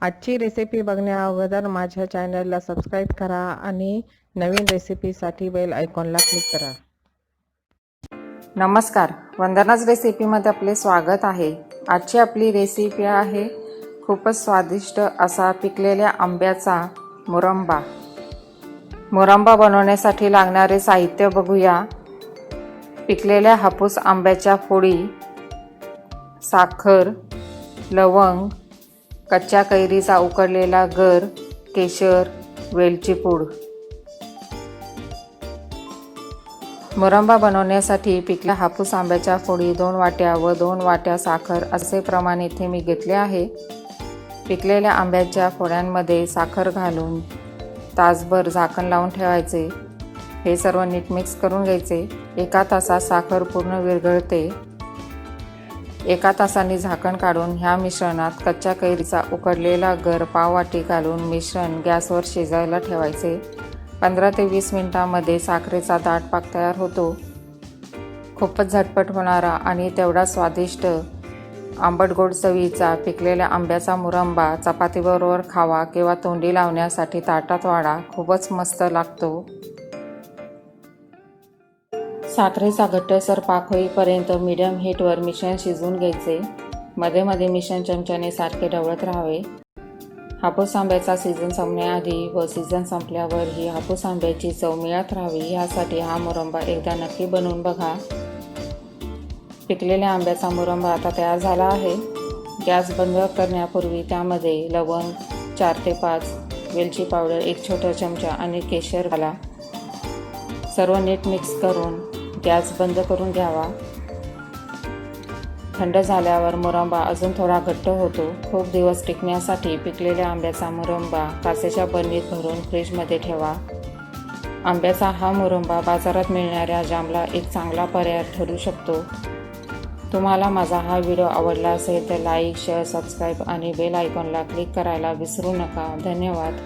आजची रेसिपी बघण्या अगोदर माझ्या चॅनलला सबस्क्राईब करा आणि नवीन रेसिपीसाठी बेल आयकॉनला क्लिक करा। नमस्कार, वंदनाच रेसिपीमध्ये आपले स्वागत आहे। आजची आपली रेसिपी आहे खूपच स्वादिष्ट असा पिकलेल्या आंब्याचा मुरंबा। मुरंबा बनवण्यासाठी लागणारे साहित्य बघूया। पिकलेल्या हापूस आंब्याच्या फोडी, साखर, लवंग, कच्च्या कैरीचा उकडलेला गर, केशर, वेलची पूड। मुरंबा बनवण्यासाठी पिकल्या हापूस आंब्याच्या फोडी 2 वाट्या व 2 वाट्या साखर असे प्रमाण इथे मी घेतले आहे। पिकलेल्या आंब्याच्या फोड्यांमध्ये साखर घालून तासभर झाकण लावून ठेवायचे। हे सर्व नीट मिक्स करून घ्यायचे। 1 तासात साखर पूर्ण विरघळते। 1 तासाने झाकण काढून ह्या मिश्रणात कच्च्या कैरीचा उकडलेला गर पाव वाटी घालून मिश्रण गॅसवर शिजायला ठेवायचे। 15 ते 20 मिनिटांमध्ये साखरेचा दाट पाक तयार होतो। खूपच झटपट होणारा आणि तेवढा स्वादिष्ट आंबट गोड चवीचा पिकलेल्या आंब्याचा मुरंबा चपातीबरोबर खावा किंवा तोंडी लावण्यासाठी ताटात वाढा, खूपच मस्त लागतो। साखरेचा घट्टसर पाक होईपर्यंत मीडियम हीटवर मिश्रण शिजवून घ्यायचे। मध्ये मध्ये मिश्रण चमच्याने सारखे ढवळत राहावे। हापूस आंब्याचा सीझन संपण्याआधी व सीझन संपल्यावर ही हापूस आंब्याची चव मिळत राहावी यासाठी हा मुरंबा एकदा नक्की बनवून बघा। पिकलेल्या आंब्याचा मुरंबा आता तयार झाला आहे। गॅस बंद करण्यापूर्वी त्यामध्ये लवंग 4 ते 5, वेलची पावडर 1 छोटा चमचा आणि केशर घाला। सर्व नीट मिक्स करून गॅस बंद करून घ्यावा। थंड झाल्यावर मुरंबा अजून थोडा घट्ट होतो। खूप दिवस टिकण्यासाठी पिकलेल्या आंब्याचा मुरंबा काचेच्या बरणीत भरून फ्रीजमध्ये ठेवा। आंब्याचा हा मुरंबा बाजारात मिळणाऱ्या जामला एक चांगला पर्याय ठरू शकतो। तुम्हाला माझा हा व्हिडिओ आवडला असेल तर लाईक, शेअर, सबस्क्राईब आणि बेल आयकॉनला क्लिक करायला विसरू नका। धन्यवाद।